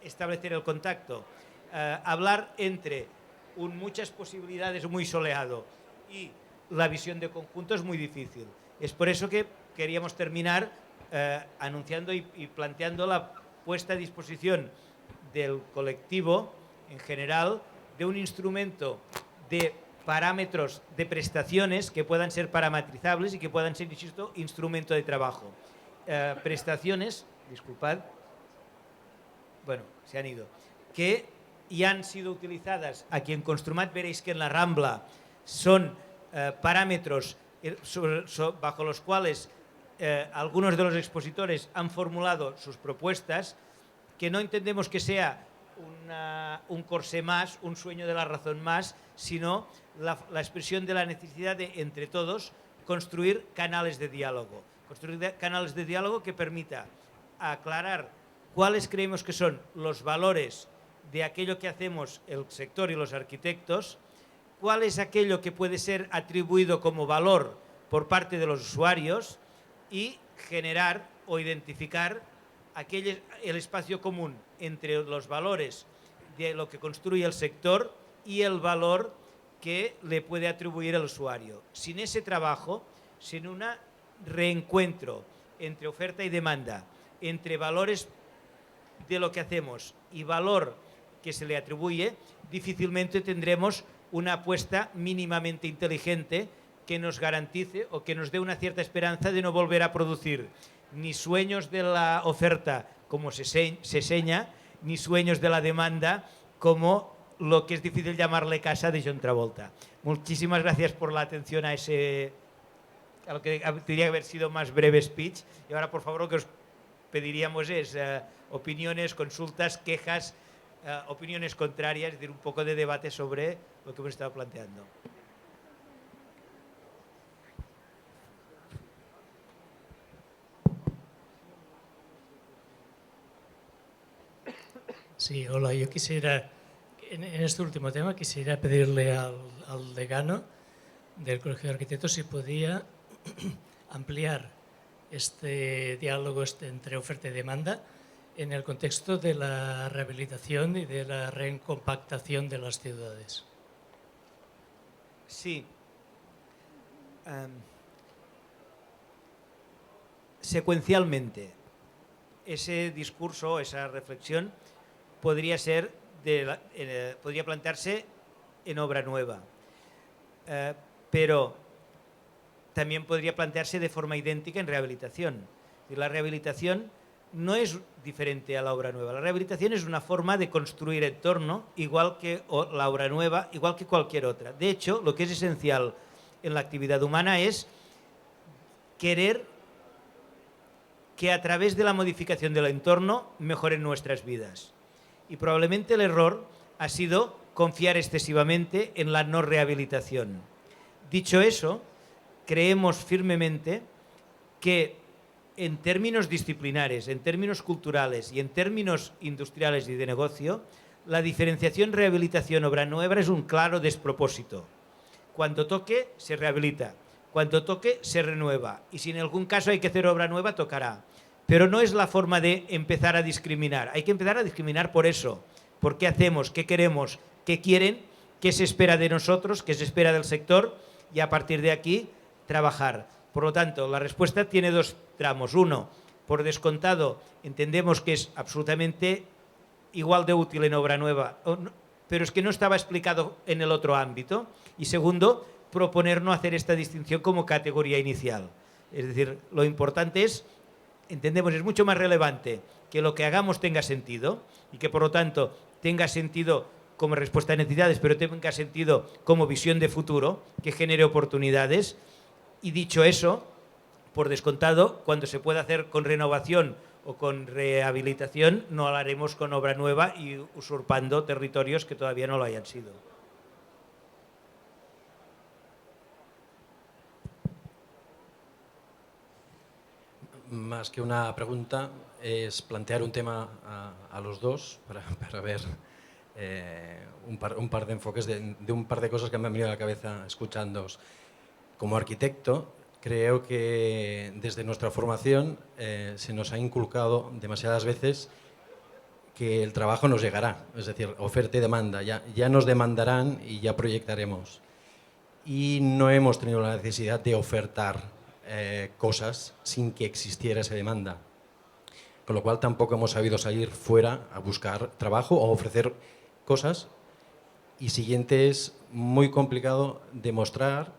establecer el contacto. Hablar entre muchas posibilidades muy soleado y la visión de conjunto es muy difícil. Es por eso que queríamos terminar anunciando y planteando la puesta a disposición del colectivo en general de un instrumento de parámetros de prestaciones que puedan ser parametrizables y que puedan ser, insisto, instrumento de trabajo. Prestaciones, disculpad, bueno, se han ido, que ya han sido utilizadas aquí en Construmat. Veréis que en la Rambla son parámetros bajo los cuales algunos de los expositores han formulado sus propuestas, que no entendemos que sea un corsé más, un sueño de la razón más, sino la expresión de la necesidad de, entre todos, construir canales de diálogo. Construir canales de diálogo que permita aclarar cuáles creemos que son los valores de aquello que hacemos el sector y los arquitectos, cuál es aquello que puede ser atribuido como valor por parte de los usuarios y generar o identificar el espacio común entre los valores de lo que construye el sector y el valor que le puede atribuir el usuario. Sin ese trabajo, sin un reencuentro entre oferta y demanda, entre valores de lo que hacemos y valor que se le atribuye, difícilmente tendremos una apuesta mínimamente inteligente que nos garantice o que nos dé una cierta esperanza de no volver a producir ni sueños de la oferta como se seña, ni sueños de la demanda como lo que es difícil llamarle casa de John Travolta. Muchísimas gracias por la atención a lo que tendría que haber sido más breve speech. Y ahora, por favor, lo que os pediríamos es opiniones, consultas, quejas, opiniones contrarias, es decir, un poco de debate sobre lo que hemos estado planteando. Sí, hola, yo quisiera, en este último tema, quisiera pedirle al decano del Colegio de Arquitectos si podía ampliar este diálogo entre oferta y demanda en el contexto de la rehabilitación y de la recompactación de las ciudades. Sí. Secuencialmente, ese discurso, esa reflexión, podría plantearse en obra nueva, pero también podría plantearse de forma idéntica en rehabilitación. Y la rehabilitación no es diferente a la obra nueva. La rehabilitación es una forma de construir entorno, igual que la obra nueva, igual que cualquier otra. De hecho, lo que es esencial en la actividad humana es querer que a través de la modificación del entorno mejoren nuestras vidas. Y probablemente el error ha sido confiar excesivamente en la no rehabilitación. Dicho eso, creemos firmemente que en términos disciplinares, en términos culturales y en términos industriales y de negocio, la diferenciación rehabilitación-obra nueva es un claro despropósito. cuando toque se rehabilita, cuando toque se renueva y si en algún caso hay que hacer obra nueva tocará. Pero no es la forma de empezar a discriminar, hay que empezar a discriminar por eso, por qué hacemos, qué queremos, qué quieren, qué se espera de nosotros, qué se espera del sector y a partir de aquí trabajar. Por lo tanto, la respuesta tiene dos tramos. Uno, por descontado, entendemos que es absolutamente igual de útil en obra nueva, pero es que no estaba explicado en el otro ámbito. Y segundo, proponer no hacer esta distinción como categoría inicial. Es decir, lo importante es, entendemos, es mucho más relevante que lo que hagamos tenga sentido y que por lo tanto tenga sentido como respuesta a necesidades, pero tenga sentido como visión de futuro, que genere oportunidades. Y dicho eso, por descontado, cuando se pueda hacer con renovación o con rehabilitación, no lo haremos con obra nueva y usurpando territorios que todavía no lo hayan sido. Más que una pregunta, es plantear un tema a los dos para ver un par de enfoques de un par de cosas que me han venido a la cabeza escuchándoos. Como arquitecto, creo que desde nuestra formación se nos ha inculcado demasiadas veces que el trabajo nos llegará, es decir, oferta y demanda, ya nos demandarán y ya proyectaremos. Y no hemos tenido la necesidad de ofertar cosas sin que existiera esa demanda. Con lo cual tampoco hemos sabido salir fuera a buscar trabajo o ofrecer cosas. Y siguiente, es muy complicado demostrar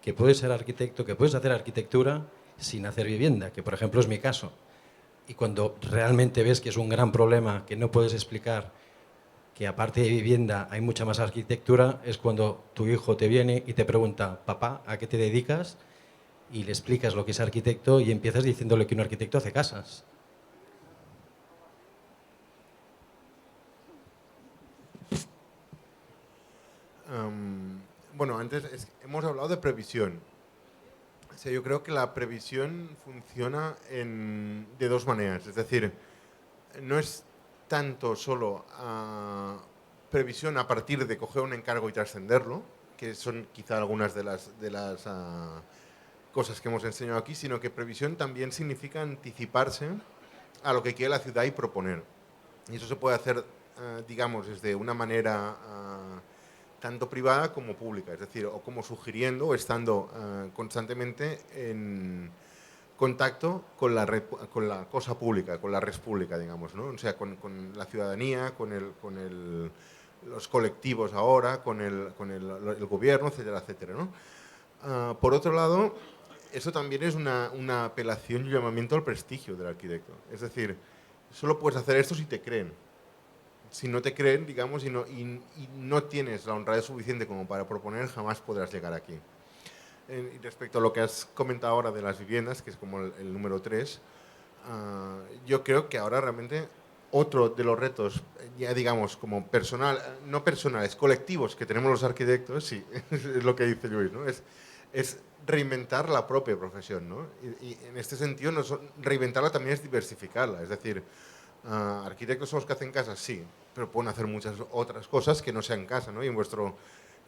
que puedes ser arquitecto, que puedes hacer arquitectura sin hacer vivienda, que por ejemplo es mi caso. Y cuando realmente ves que es un gran problema, que no puedes explicar que aparte de vivienda hay mucha más arquitectura, es cuando tu hijo te viene y te pregunta, papá, ¿a qué te dedicas? Y le explicas lo que es arquitecto y empiezas diciéndole que un arquitecto hace casas. Bueno, antes hemos hablado de previsión. O sea, yo creo que la previsión funciona de dos maneras. Es decir, no es tanto solo previsión a partir de coger un encargo y trascenderlo, que son quizá algunas de las cosas que hemos enseñado aquí, sino que previsión también significa anticiparse a lo que quiere la ciudad y proponer. Y eso se puede hacer, digamos, desde una manera tanto privada como pública, es decir, o como sugiriendo o estando constantemente en contacto con la cosa pública, con la res pública, digamos, ¿no? O sea, con la ciudadanía, con los colectivos ahora, con el gobierno, etcétera, etcétera, ¿no? Por otro lado, eso también es una apelación y un llamamiento al prestigio del arquitecto. Es decir, solo puedes hacer esto si te creen. Si no te creen, digamos, y no tienes la honradez suficiente como para proponer, jamás podrás llegar aquí. Y respecto a lo que has comentado ahora de las viviendas, que es como el número 3, yo creo que ahora realmente otro de los retos, ya digamos, como no personales, colectivos que tenemos los arquitectos, sí, es lo que dice Luis, ¿no? Es reinventar la propia profesión, ¿no? Y en este sentido, reinventarla también es diversificarla, es decir, arquitectos son los que hacen casas, sí, pero pueden hacer muchas otras cosas que no sean casa, ¿no? Y en vuestro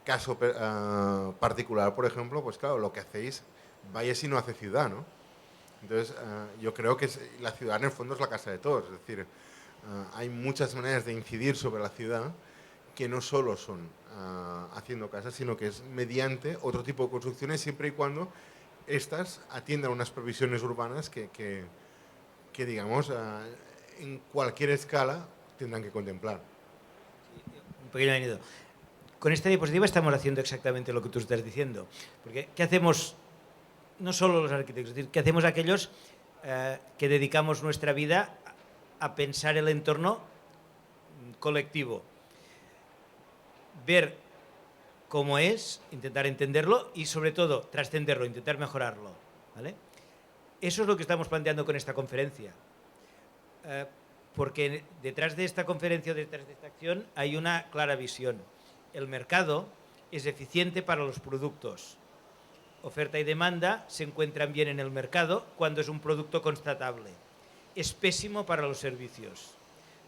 caso particular, por ejemplo, pues claro, lo que hacéis, vaya si no hace ciudad, ¿no? Entonces, yo creo que la ciudad en el fondo es la casa de todos, es decir, hay muchas maneras de incidir sobre la ciudad que no solo son haciendo casas, sino que es mediante otro tipo de construcciones, siempre y cuando estas atiendan unas previsiones urbanas que digamos, en cualquier escala tendrán que contemplar. Un pequeño añadido. Con esta diapositiva estamos haciendo exactamente lo que tú estás diciendo. Porque, ¿qué hacemos? No solo los arquitectos, es decir, ¿qué hacemos aquellos que dedicamos nuestra vida a pensar el entorno colectivo? Ver cómo es, intentar entenderlo y, sobre todo, trascenderlo, intentar mejorarlo, ¿vale? Eso es lo que estamos planteando con esta conferencia. Porque detrás de esta conferencia, detrás de esta acción, hay una clara visión. El mercado es eficiente para los productos. Oferta y demanda se encuentran bien en el mercado cuando es un producto constatable. Es pésimo para los servicios,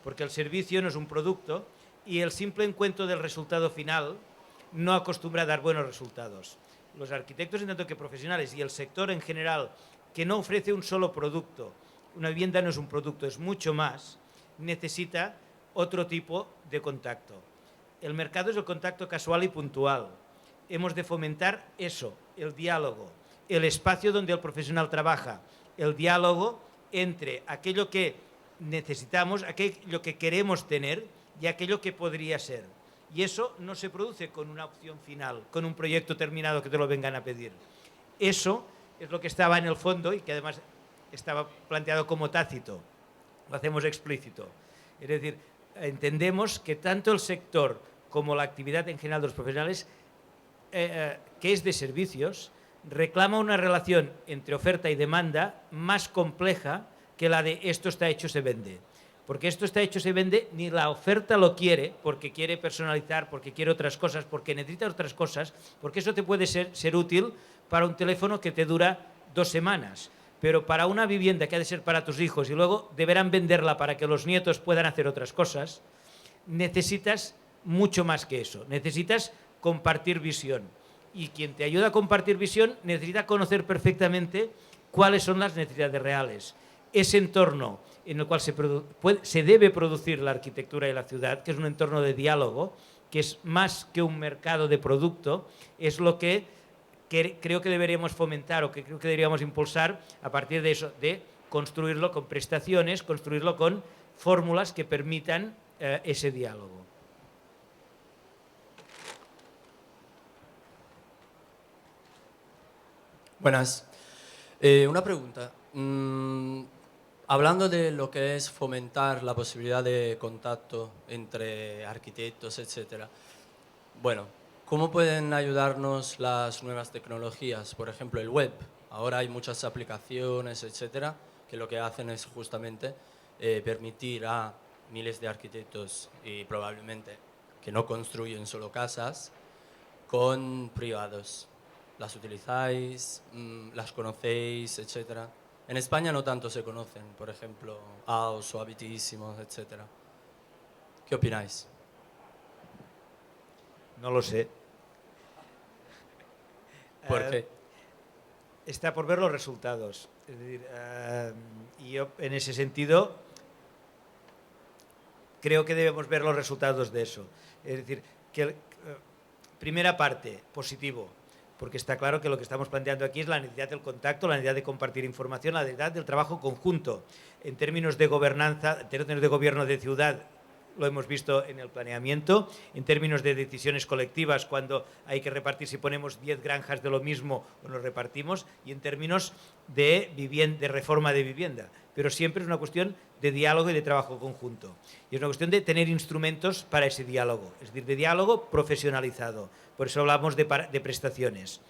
porque el servicio no es un producto y el simple encuentro del resultado final no acostumbra a dar buenos resultados. Los arquitectos, en tanto que profesionales, y el sector en general, que no ofrece un solo producto, una vivienda no es un producto, es mucho más, necesita otro tipo de contacto. El mercado es el contacto casual y puntual. Hemos de fomentar eso, el diálogo, el espacio donde el profesional trabaja, el diálogo entre aquello que necesitamos, aquello que queremos tener y aquello que podría ser. Y eso no se produce con una opción final, con un proyecto terminado que te lo vengan a pedir. Eso es lo que estaba en el fondo y que además estaba planteado como tácito. Lo hacemos explícito. Es decir, entendemos que tanto el sector como la actividad en general de los profesionales, que es de servicios, reclama una relación entre oferta y demanda más compleja que la de esto está hecho, se vende. Porque esto está hecho, se vende, ni la oferta lo quiere, porque quiere personalizar, porque quiere otras cosas, porque necesita otras cosas, porque eso te puede ser útil para un teléfono que te dura 2 semanas, pero para una vivienda que ha de ser para tus hijos y luego deberán venderla para que los nietos puedan hacer otras cosas, necesitas mucho más que eso, necesitas compartir visión. Y quien te ayuda a compartir visión necesita conocer perfectamente cuáles son las necesidades reales. Ese entorno en el cual se debe producir la arquitectura de la ciudad, que es un entorno de diálogo, que es más que un mercado de producto, es lo que creo que deberíamos fomentar o que creo que deberíamos impulsar a partir de eso, de construirlo con prestaciones, construirlo con fórmulas que permitan ese diálogo. Buenas. Una pregunta. Hablando de lo que es fomentar la posibilidad de contacto entre arquitectos, etcétera, bueno, ¿cómo pueden ayudarnos las nuevas tecnologías? Por ejemplo, el web. Ahora hay muchas aplicaciones, etcétera, que lo que hacen es justamente permitir a miles de arquitectos y probablemente que no construyen solo casas con privados. ¿Las utilizáis? ¿Las conocéis? Etcétera. En España no tanto se conocen, por ejemplo, AOS o Habitísimos, etcétera. ¿Qué opináis? No lo sé. ¿Por qué? Está por ver los resultados. Es decir, y yo en ese sentido creo que debemos ver los resultados de eso. Es decir, que primera parte, positivo, porque está claro que lo que estamos planteando aquí es la necesidad del contacto, la necesidad de compartir información, la necesidad del trabajo conjunto. En términos de gobernanza, en términos de gobierno de ciudad, lo hemos visto en el planeamiento, en términos de decisiones colectivas, cuando hay que repartir, si ponemos 10 granjas de lo mismo o nos repartimos, y en términos de reforma de vivienda. Pero siempre es una cuestión de diálogo y de trabajo conjunto. Y es una cuestión de tener instrumentos para ese diálogo, es decir, de diálogo profesionalizado. Por eso hablamos de prestaciones.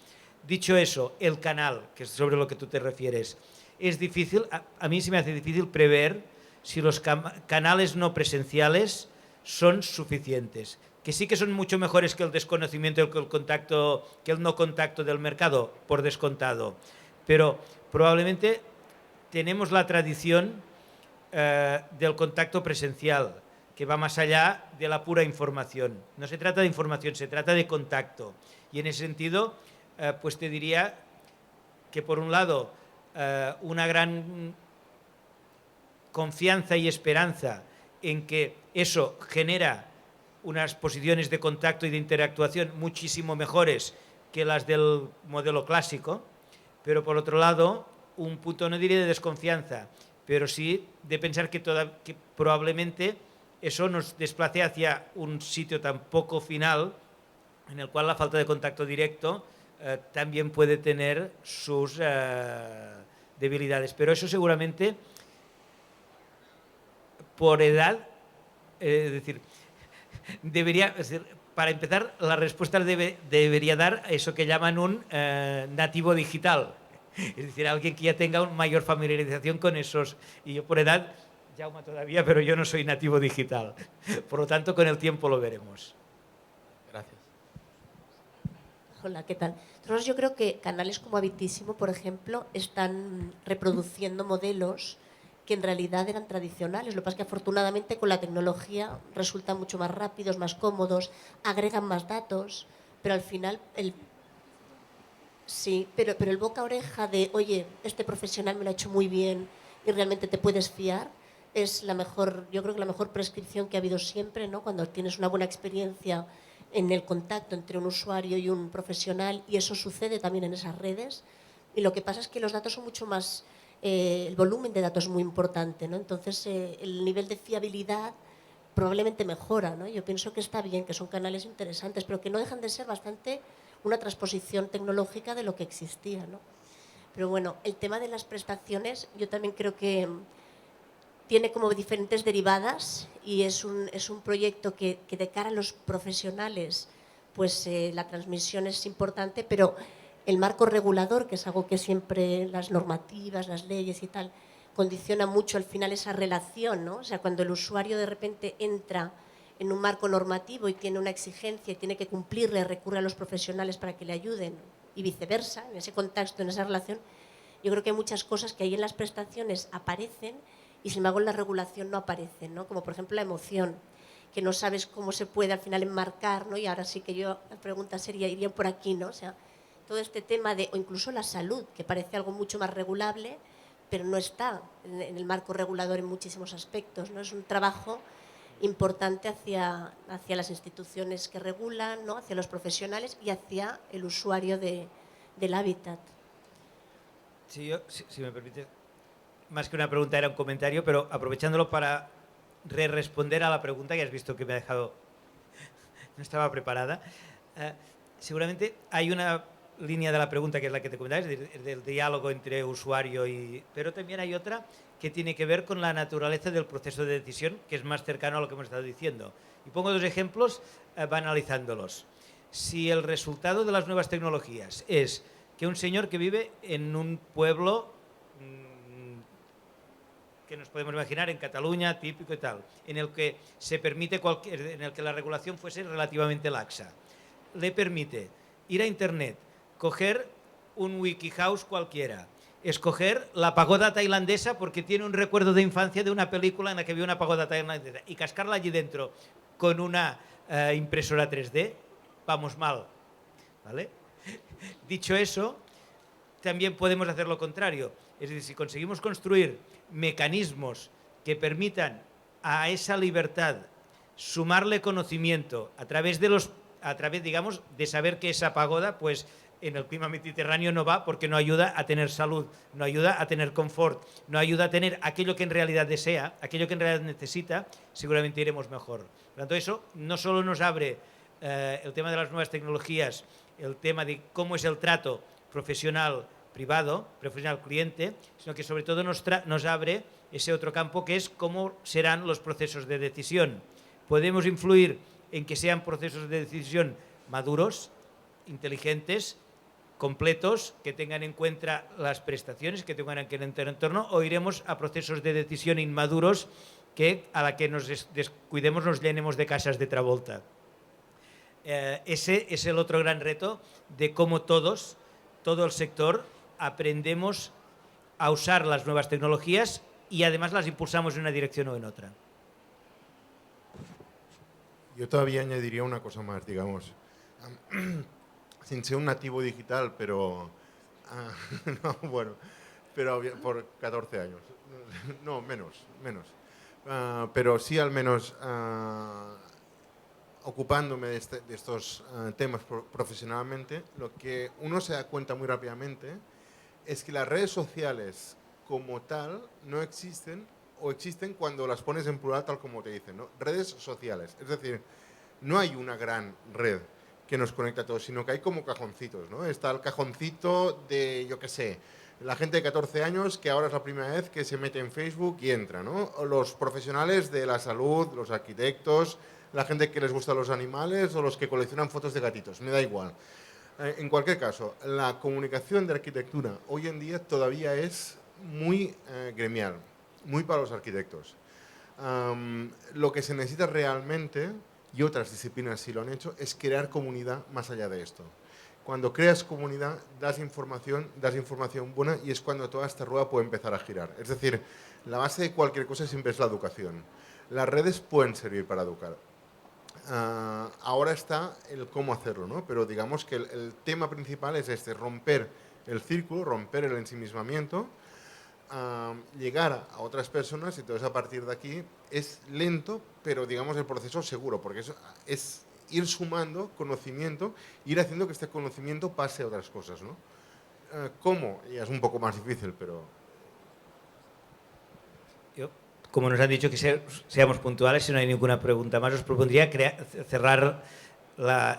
Dicho eso, el canal, que es sobre lo que tú te refieres, es difícil, a mí se me hace difícil prever si los canales no presenciales son suficientes, que sí que son mucho mejores que el desconocimiento, que el no contacto del mercado, por descontado, pero probablemente tenemos la tradición del contacto presencial, que va más allá de la pura información. No se trata de información, se trata de contacto. Y en ese sentido, pues te diría que por un lado, una gran confianza y esperanza en que eso genera unas posiciones de contacto y de interactuación muchísimo mejores que las del modelo clásico, pero por otro lado, un punto, no diré de desconfianza, pero sí de pensar que probablemente eso nos desplace hacia un sitio tan poco final en el cual la falta de contacto directo también puede tener sus debilidades. Pero eso seguramente por edad, es decir, para empezar, la respuesta debería dar eso que llaman un nativo digital. Es decir, alguien que ya tenga una mayor familiarización con esos. Y yo por edad, Jaume todavía, pero yo no soy nativo digital. Por lo tanto, con el tiempo lo veremos. Gracias. Hola, ¿qué tal? Entonces, yo creo que canales como Habitísimo, por ejemplo, están reproduciendo modelos que en realidad eran tradicionales. Lo que pasa es que afortunadamente con la tecnología resultan mucho más rápidos, más cómodos, agregan más datos, pero al final sí, pero el boca a oreja de, oye, este profesional me lo ha hecho muy bien y realmente te puedes fiar, es la mejor, yo creo que la mejor prescripción que ha habido siempre, ¿no? Cuando tienes una buena experiencia en el contacto entre un usuario y un profesional, y eso sucede también en esas redes. Y lo que pasa es que los datos son mucho más, el volumen de datos es muy importante, ¿no? Entonces el nivel de fiabilidad probablemente mejora, ¿no? Yo pienso que está bien, que son canales interesantes, pero que no dejan de ser bastante una transposición tecnológica de lo que existía, ¿no? Pero bueno, el tema de las prestaciones, yo también creo que tiene como diferentes derivadas y es un proyecto que de cara a los profesionales, pues la transmisión es importante, pero el marco regulador, que es algo que siempre las normativas, las leyes y tal, condiciona mucho al final esa relación, ¿no? O sea, cuando el usuario de repente entra en un marco normativo y tiene una exigencia y tiene que cumplirle, recurre a los profesionales para que le ayuden y viceversa, en ese contexto, en esa relación, yo creo que hay muchas cosas que ahí en las prestaciones aparecen y sin embargo en la regulación no aparecen, ¿no? Como por ejemplo la emoción, que no sabes cómo se puede al final enmarcar, ¿no? Y ahora sí que yo, la pregunta sería, iría por aquí, ¿no? O sea, todo este tema de, o incluso la salud, que parece algo mucho más regulable, pero no está en el marco regulador en muchísimos aspectos, ¿no? Es un trabajo importante hacia las instituciones que regulan, ¿no? Hacia los profesionales y hacia el usuario del hábitat. Sí, si me permite, más que una pregunta era un comentario, pero aprovechándolo para responder a la pregunta que has visto que me ha dejado, no estaba preparada. Seguramente hay una línea de la pregunta que es la que te comentaba, es decir, del diálogo entre usuario y... Pero también hay otra que tiene que ver con la naturaleza del proceso de decisión, que es más cercano a lo que hemos estado diciendo. Y pongo dos ejemplos banalizándolos. Si el resultado de las nuevas tecnologías es que un señor que vive en un pueblo que nos podemos imaginar en Cataluña, típico y tal, en el que se permite en el que la regulación fuese relativamente laxa, le permite ir a internet, coger un WikiHow cualquiera, escoger la pagoda tailandesa porque tiene un recuerdo de infancia de una película en la que vio una pagoda tailandesa y cascarla allí dentro con una impresora 3D, vamos mal, ¿vale? Dicho eso, también podemos hacer lo contrario. Es decir, si conseguimos construir mecanismos que permitan a esa libertad sumarle conocimiento a través, digamos, de saber que esa pagoda, pues en el clima mediterráneo no va porque no ayuda a tener salud, no ayuda a tener confort, no ayuda a tener aquello que en realidad desea, aquello que en realidad necesita, seguramente iremos mejor. Por lo tanto, eso no solo nos abre el tema de las nuevas tecnologías, el tema de cómo es el trato profesional-privado, profesional-cliente, sino que sobre todo nos abre ese otro campo que es cómo serán los procesos de decisión. Podemos influir en que sean procesos de decisión maduros, inteligentes, completos, que tengan en cuenta las prestaciones, que tengan en cuenta el entorno, o iremos a procesos de decisión inmaduros que a la que nos descuidemos nos llenemos de casas de Travolta. Ese es el otro gran reto de cómo todo el sector, aprendemos a usar las nuevas tecnologías y además las impulsamos en una dirección o en otra. Yo todavía añadiría una cosa más, digamos, sin ser un nativo digital, pero no, bueno, pero por 14 años, no, menos, pero sí al menos ocupándome de estos temas profesionalmente, lo que uno se da cuenta muy rápidamente es que las redes sociales como tal no existen o existen cuando las pones en plural tal como te dicen, ¿no? Redes sociales, es decir, no hay una gran red que nos conecta a todos, sino que hay como cajoncitos, ¿no? Está el cajoncito de, yo qué sé, la gente de 14 años que ahora es la primera vez que se mete en Facebook y entra, ¿no? O los profesionales de la salud, los arquitectos, la gente que les gustan los animales o los que coleccionan fotos de gatitos, me da igual. En cualquier caso, la comunicación de arquitectura hoy en día todavía es muy gremial, muy para los arquitectos. Lo que se necesita realmente, y otras disciplinas sí lo han hecho, es crear comunidad más allá de esto. Cuando creas comunidad, das información buena y es cuando toda esta rueda puede empezar a girar. Es decir, la base de cualquier cosa siempre es la educación. Las redes pueden servir para educar. ahora está el cómo hacerlo, ¿no? Pero digamos que el tema principal es romper el círculo, romper el ensimismamiento, llegar a otras personas, y entonces a partir de aquí es lento, pero digamos el proceso seguro, porque es ir sumando conocimiento, ir haciendo que este conocimiento pase a otras cosas, ¿no? ¿Cómo? Ya es un poco más difícil, pero... Yo, como nos han dicho que seamos puntuales, si no hay ninguna pregunta más, os propondría cerrar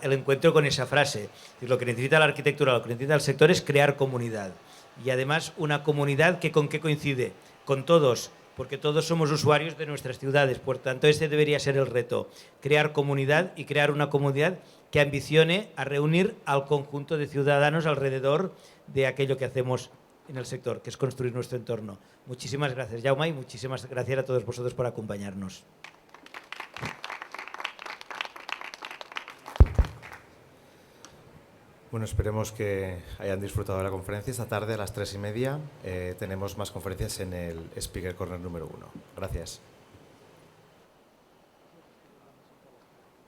el encuentro con esa frase. Lo que necesita la arquitectura, lo que necesita el sector es crear comunidad. Y además una comunidad que con qué coincide, con todos, porque todos somos usuarios de nuestras ciudades. Por tanto, este debería ser el reto, crear comunidad y crear una comunidad que ambicione a reunir al conjunto de ciudadanos alrededor de aquello que hacemos en el sector, que es construir nuestro entorno. Muchísimas gracias, Jaume, y muchísimas gracias a todos vosotros por acompañarnos. Bueno, esperemos que hayan disfrutado de la conferencia. Esta tarde a las 3:30 tenemos más conferencias en el Speaker Corner número 1. Gracias.